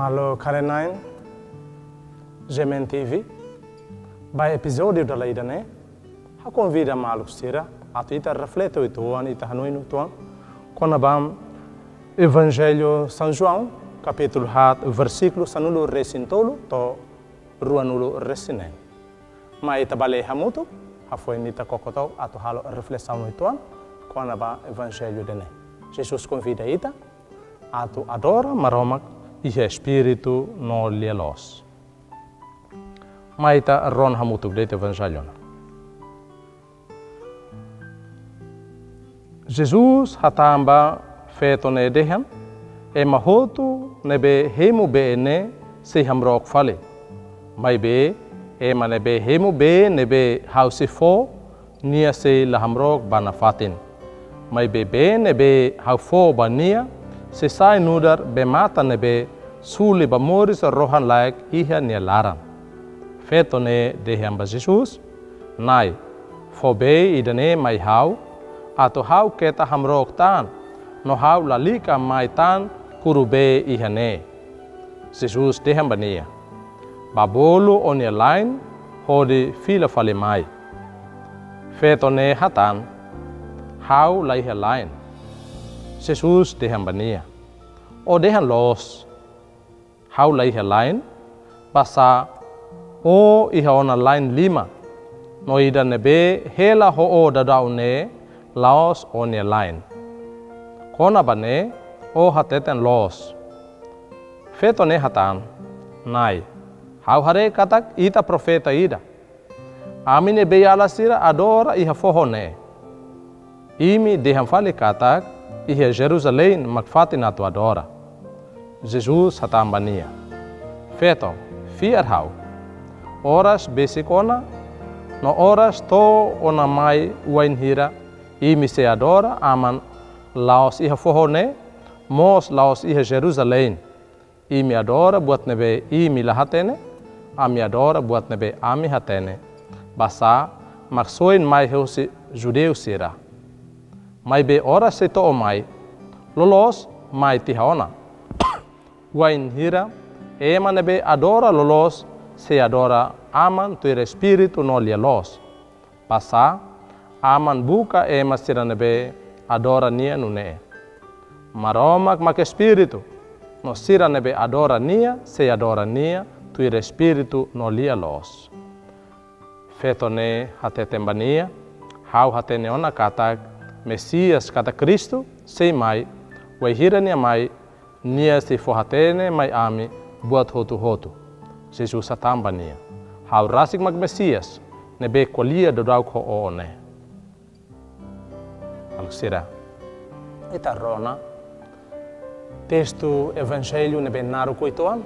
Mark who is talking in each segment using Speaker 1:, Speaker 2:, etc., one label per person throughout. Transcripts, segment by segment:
Speaker 1: Malo karenain, Gemen TV, by episódio da leida né, a convida malo stira, atu ita reflete o tuan, ita hanoi no tuan, quando bam Evangelho São João, capítulo 4, versículo sanulo resintolo, to ruanulo resinen. Mas ita bale hamuto, a foi nita kokotau, atu halo reflexão no tuan, quando bam Evangelho de né. Jesus convida ita, atu adora maromak, e espírito no lielos. Maita ron hamutuk dete evangelho. Jesus hatamba feto ne dehan, e mahotu nebe hemu bene se hamrok fale. Mai be e manebe hemu be nebe hausifo nia se la hamrok banafatin. Mai be nebe haufo bania se sai nudar be mata nebe suli ba moris rohan laik iha nia laran. Feto ne dehan ba Jesus, nai, fobe idane mai hau, ato hau keta hamrok tan, no hau lalika mai tan kurube iha ne. Jesus dehan ba nia. Babolo onia lain, hodi fila fale mai. Feto ne hatan, hau laiha lain. Jesus dehan ba nia. O dehan los, hau laiha lain, basa o iha ona lain 5, no ida nebe hela ho o dadau ne laos onia lain. Kona bane o hateten los. Feto ne hatan, nai, hau hare katak ita profeta ida. Amine be ala sira adora iha foho ne. Imi dehan fale katak iha Jerusalém makfatin atu adora. Jesus hatambania. Feto, fiar hau. Horas besikona, no horas to ona mai wain hira, imi se adora aman laos iha fohone, mos laos iha Jerusalém. Imi adora buat nebe imi lahatene, ami adora buat nebe ami hatene. Basa maksoin mai heusi judeu sira. Mai be horas se to mai, lolos mai tihaona. Wain hira, ema nebe adora lolos, se adora aman tu espírito no lielos. Passa, aman buka ema sira nebe adora nia nune. Maromak mak espírito, no sira nebe adora nia, se adora nia, tu espírito no lielos. Feto ne hatetembania, hau hatene ona katak, Messias kata Cristo, sei mai, waihira nia mai, nia se forratene mai ami, buat hotu. Jesus atambania. Hau rasik mag Messias, nebe kolia dodau ko one. Alxira. Eta rona. Texto Evangelho nebe naru koitoan.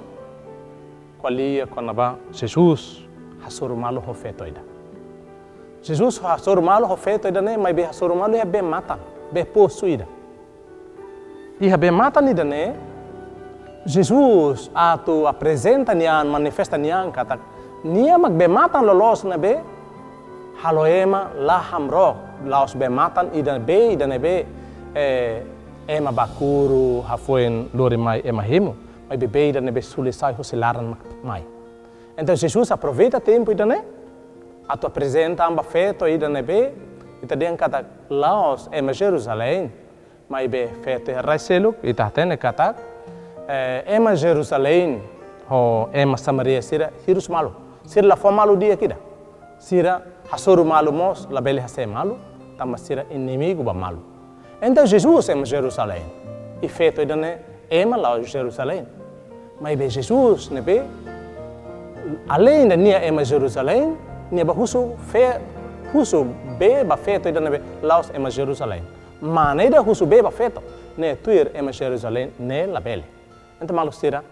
Speaker 1: Kolia konaba Jesus hasurumalo ho feto ida. Jesus hasurumalo ho feto ida ne, mai be hasurumalo ia be matan, be possuida. Ia be matan ida ne, Jesus atu apresenta nian, manifesta nian kata nia magbematan lolos na be haloema lahamro laos bematan ida nebe ema bakuru hafoen lorimai ema himo mai bebe ida nebe sulisai hosilaran mai. Então Jesus aproveita tempo ida ne atu apresenta amba feto ida nebe ita den kata laos ema Jerusalém mai be feto raiselo ita tene kata ema Jerusalém, ho ema Samaria sira hirus malu, sira la fo malu dia kida, sira hasuru malu mos la bele hase malu, tama sira inimigo ba malu. Então Jesus ema Jerusalém, e feito idane ema la Jerusalém, mas be Jesus nebe além da nia ema Jerusalém, nia ba husu be ba feito idane be laos ema Jerusalém, maneira husu be ba feito ne tuir ema Jerusalém ne la bele. Então, malu stira,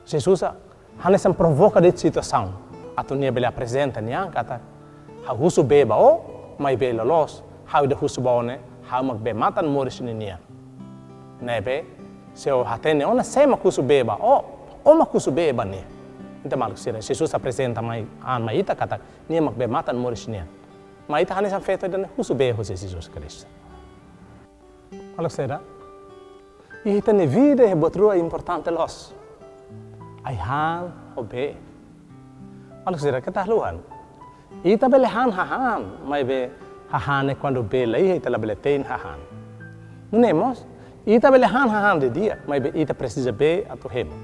Speaker 1: Jesus hanesan provoca de situação. Atu nia bele apresenta niang kata, ha husu beba o, mai bela los, ha de husu baone, ha mag be matan moris ni nia. Nebe, se o hatene ona sema husu beba o mak husu beba nia. Então, malu stira, Jesus apresenta mai ita kata, nia mag be matan moris nia. Mai ita hanesan feito de husu be José Jesus Cristo. Malu stira, e ita ne vida é botrua importante los. ai han o be. Malu sira ketahluan. Ita bele han hahan, mai be hahan é quando be lei ita la bele ten hahan. Não é mos? Ita bele han hahan de dia, mai be ita precisa be atu hemo.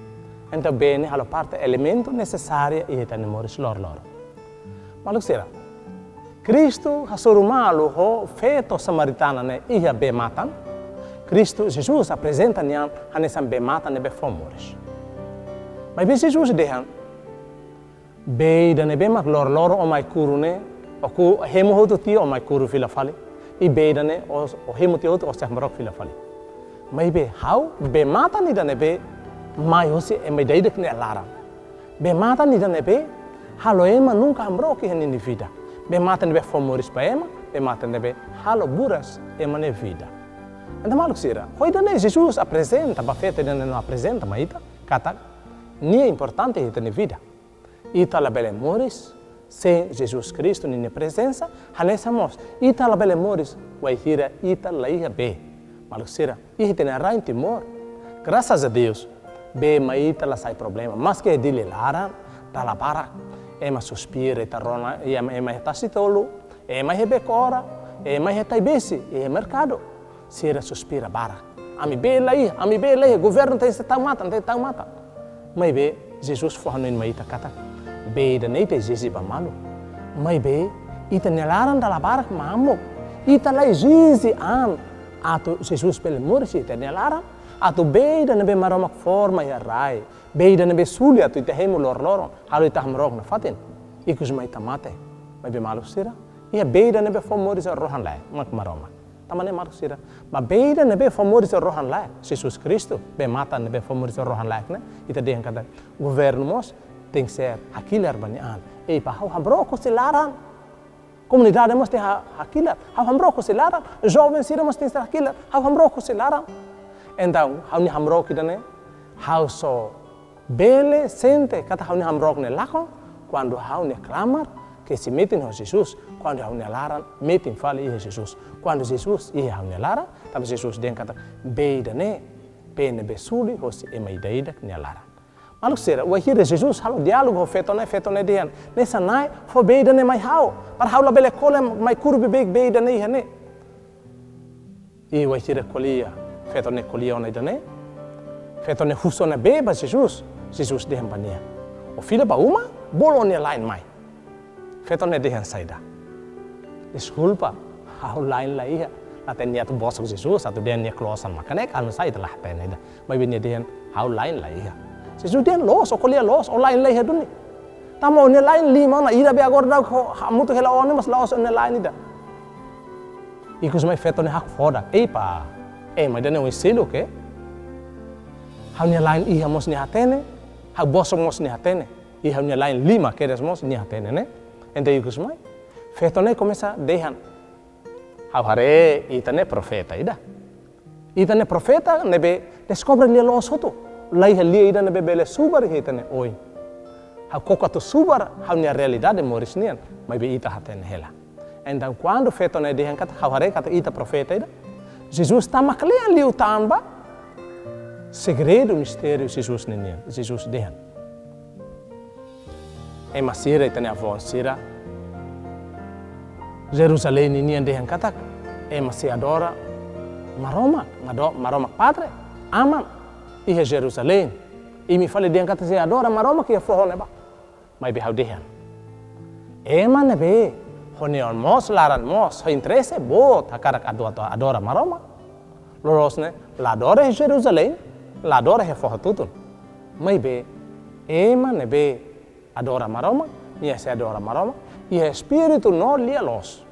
Speaker 1: Então be ne halo parte elemento necessário e ita ne moris lor. Malu sira. Cristo hasurumalo ho feto samaritana ne ia be matan. Cristo Jesus apresenta nian hanesan be matan ne be fomores. Mas be Jesus dehan be da ne be mak lor o mai kuru ne o ku hemo hoto ti o mai kuru fila fali. I be da ne o hemo ti hoto o sahmarok fila fali. Mas be how be matan ni da ne be mai hosi e mai daidek ne alara. Be matan ni da ne be halo ema nunca hambrok hen ni vida. Be mata nebe fomores pa ema, be mata nebe halo buras ema ne vida. Então malu sira, hoje ne Jesus apresenta, ba fete ne não apresenta, mas ita kata nie importante ita ne vida. Ita la bele moris sem Jesus Cristo ne presença, hanesamos. Ita la bele moris, vai hira ita la ia be. Malu sira, ita ne rain timor. Graças a Deus, be ma ita la sai problema, mas que dile lara, da la para. Ema suspira eta rona ema tasi tolu ema hebe cora ema hetai besi e mercado sira suspira bara ami be lai governo tem se tão mata mai be Jesus forno in mai kata be da nei te Jesus ba malu mai be ita nelaran dalla bara mamo ita lai Jesus an ato Jesus pele morsi ita nelaran ato be da nebe maroma forma ya rai beida nebe sulia tu ite hemu lor halu ita hamrok na fatin ikus mai tamate mai be malu sira ia beida nebe fomori sa rohan lai mak maroma tamane malu sira ma beida nebe fomori sa rohan lai Jesus Cristo be mata nebe fomori sa rohan lai ne ita de kata governo mos tem que ser hakilar banian e pa hau hamrok se laran comunidade mos tem hakilar hau hamrok se laran jovem sira mos tem ser hakilar hau hamrok se laran então hau ni hamrok idane hau so bele sente kata hau ni hamrok ne lako quando hau ne clamar que se metem no Jesus quando hau ne laran metem fale e Jesus quando Jesus e hau ne lara tam Jesus den kata beida ne pene besuli hosi e mai daida ne lara malu sera wa hira Jesus halo diálogo feto ne dian nessa nai fo beida ne mai hau par hau la bele kolem mai kurbi beida ne hane e wa hira kolia feto ne kolia ona idane feto ne huso ne beba Jesus dehan pania. O filho ba uma bolo ne line mai. Feto ne dehan saida. Desculpa, hau line la ia. Até nia tu boss Jesus, atu dehan nia klosan makanek anu saida lah pena ida. Mai bin dehan hau line la ia. Jesus dehan los, o kolia los, o line la ia duni. Tamo ne line lima na ida be agora da mutu hela one mas los ne line ida. Ikus mai feto ne hak foda. Eipa. Mai dane o selo ke? Hau ne line ia mos ne hatene. Hau boso mos ni hatene e hau ni lain lima queres mos ni hatene ne ente ikus mai feto ne começa dehan hau hare itane profeta ida profeta nebe descobre li lo soto lai li ida nebe bele subar hitane oi hau coca to subar hau ni realidade moris nian mai be ita hatene hela então quando feto ne dehan kata hau hare kata ita profeta ida Jesus tá maclean li utamba segredo mistério Jesus nenia Jesus dehan e masira itane avon sira Jerusalém nenia dehan kata e masi adora maroma padre aman e Jerusalém e me fale dehan kata se adora maroma que forro neba mai be hau dehan e man be honion mos laran mos ho interesse bot hakarak adora maroma lorosne la adora Jerusalém la adora he forra tutun. Mai be ema ne be adora maroma, nia se adora maroma, e espírito no lia los.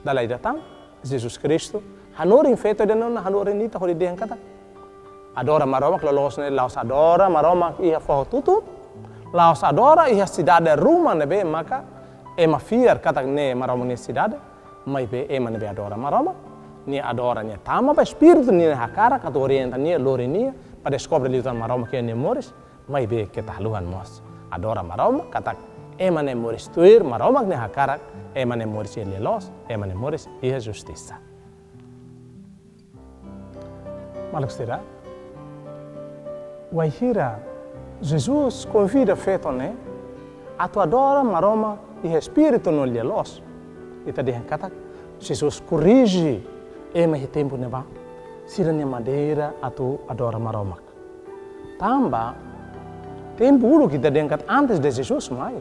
Speaker 1: Dalai datang Jesus Cristo, hanori infeto de non hanori nita hori de kata. Adora maroma que los ne laos adora maroma ia forra tutun. Laos adora ia cidade Roma ne be maka ema fiar kata ne maroma ne cidade, mai be ema ne be adora maroma. Nia adora nia tama pa espírito nia hakara kata orienta nia lori nia pa descobre liutan maroma que ne moris mai be que tahluhan mos adora maroma kata ema ne moris tuir maroma ne hakara ema ne moris ele los ema ne moris e justiça maluk sira wahira Jesus convida feto né a tu adora maroma e espírito no lielos. Ita dia kata Jesus corrige ema tempo neba sirane madeira atu adora maroma. Tamba tempo dulu kita diangkat antes de Jesus mai.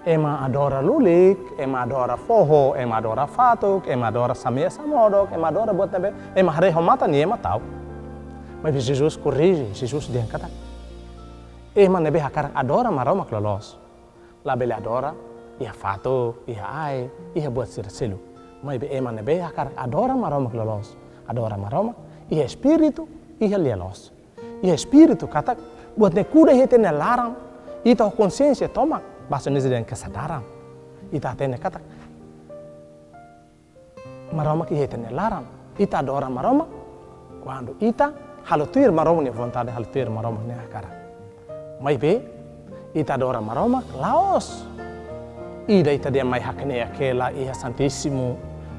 Speaker 1: Ema adora lulik, ema adora forro, ema adora fatuk, ema adora samia samodok, ema adora buat nebe, ema hari homata ni ema tahu. Mas Jesus corrige, Jesus diangkat. Ema nebe hakar adora maroma klolos. La bele adora, ia fatuk, ia ai, ia buat siraselu. Mas ema nebe hakar adora maroma klolos. Adora maroma, ia espírito, ia lielos. Ia espírito kata buat ne kuda hete ne larang, ita consciência toma. Bahasa Indonesia dan kesadaran. Ita tene kata maroma ki hete ne larang. Ita adora maroma quando ita halutir maroma ne vontade halutir maroma ne akara. Mai be ita adora maroma laos. Ida ita dia mai hakne aquela ia santíssimo,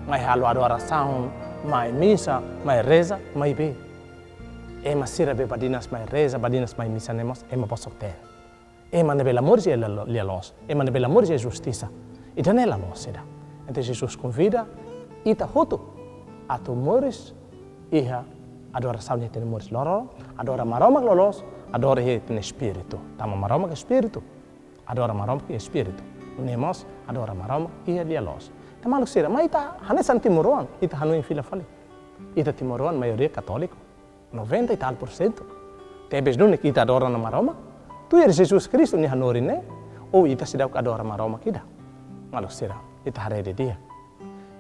Speaker 1: mai halu adoração, mai missa, mai reza, mai be. Ema sira be badinas mai reza, badinas mai missa nemos, ema posok ter. Ema nebe l'amor e la los, ema nebe l'amor e justiça. E não é la los, eda. Então Jesus convida, ita hotu, a tu mores, iha adoração ne ten mores loro, adora maroma lolos, adora he ten espírito. Tama maroma que espírito, adora maroma que espírito. Nemos adora maroma iha dia los. Tamalu sira, mas ita hanesan Timoroan, ita hanu em fila fale. Ita Timoroan maioria católico, 90 e tal %. Tebes não que ita adora na maroma. Tu é Jesus Cristo ni hanori ne, ou ita sidau adora maroma kida. Malu sira, ita harede dia.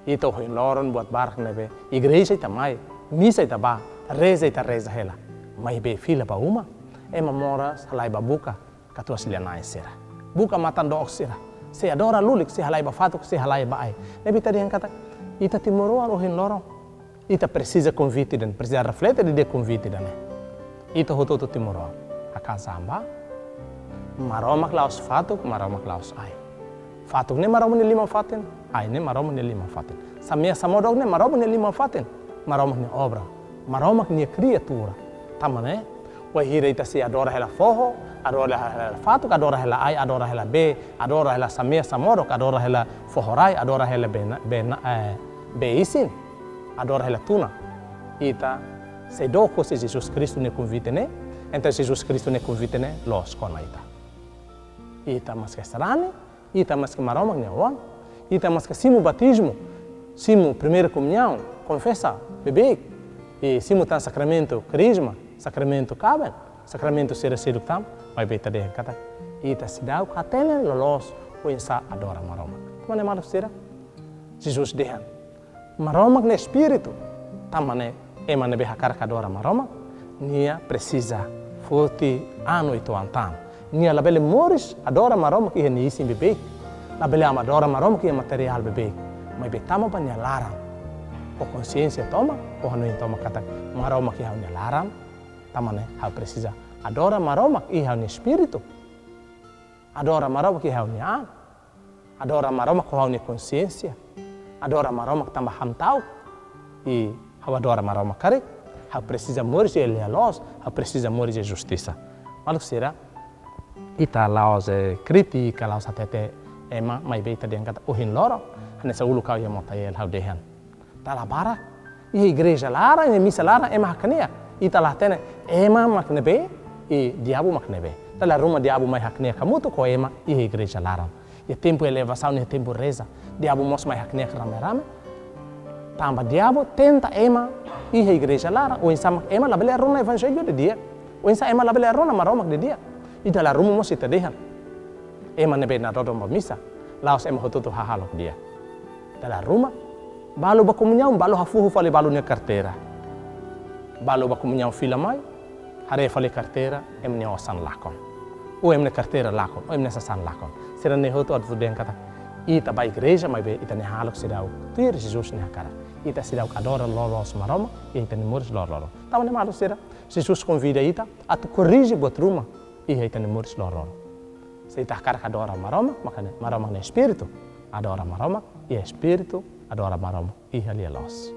Speaker 1: Ita hoin loron buat barak nebe, igreja ita mai, misa ita ba, reza ita reza hela. Mai be fila ba uma, ema mora halai ba buka, katua silianai sira. Buka matan dook sira. Se adora lulik, se halai ba fatuk, se halai ba ai. Nebe tadi yang kata, ita Timoroan hoin loron. Ita precisa convite dan, precisa refletir de convite dan. Ita hototo Timoroan. Akan samba, maroma klaus fatuk, maroma klaus ai. Fatuk ne maroma ne lima fatin, ai ne maroma ne lima fatin. Samia samodok ne maroma ne lima fatin, maroma ne obra, maroma ne criatura. Tamane, wai hira ita si adora hela forro, adora hela fatuk, adora hela ai, adora hela be, adora hela samia samodok, adora hela forrorai, adora hela be isin, adora hela tuna. Ita se doko se Jesus Cristo ne convite ne, então Jesus Cristo ne convite ne los kona ita. Ita mas que sarane, ita mas que maroma ne wan, ita mas que simu batismo, simu primeira comunhão, confessa, bebê, e simu tan sacramento crisma, sacramento caben, sacramento ser tam, vai beta de kata. Ita sidau katene lolos o insa adora maroma. Mane malu sira? Jesus dehan. Maroma ne espírito, tamane emane be hakar adora maroma, nia precisa foti ano itu antam. Nia labele moris adora maroma que ni isim bebê. Labele adora maroma que é material bebê. Mas betama banyak larang. O consciência toma, o hanu toma kata maroma que hau larang. Tamane hau precisa adora maroma que hau ni espírito. Adora maroma que hau ni an. Adora maroma que hau ni consciência. Adora maroma que tambah ham tau. E hau adora maroma kare. Hau precisa moris de los, hau precisa moris de justiça. Malu será? Ita laos kritika laos atete ema mai beita dia kata uhin loro hane sa ulu kau ia motayel hau dehan tala bara i igreja lara i misa lara ema haknia ita lah tene ema maknebe i diabo maknebe tala ruma diabo mai haknia kamuto ko ema i igreja lara e tempo elevação e tempo reza diabo mos mai haknia rame rame tamba diabo tenta ema i igreja lara o insama ema la bele runa evangelho de dia o insa ema la bele runa maroma de dia ita la rumo mos ita dehan ema nebe na dodo misa laos ema hotutu hahalok dia dala ruma balu ba comunhão balu hafuhu fale balu ne carteira balu ba comunhão fila mai hare fale carteira em ne osan lakon o em ne carteira lakon o em ne sasan lakon sira ne hotu adu den kata ita ba igreja mai be ita ne halok sidau tuir Jesus ne hakara ita sidau adora lolos maroma ita ne moris lolo tama ne malu sira Jesus convida ita a tu corrige bot ruma e ita ne moris lolo se ita hakara adora maroma makane maroma ne espírito adora maroma e espírito adora maroma e ali los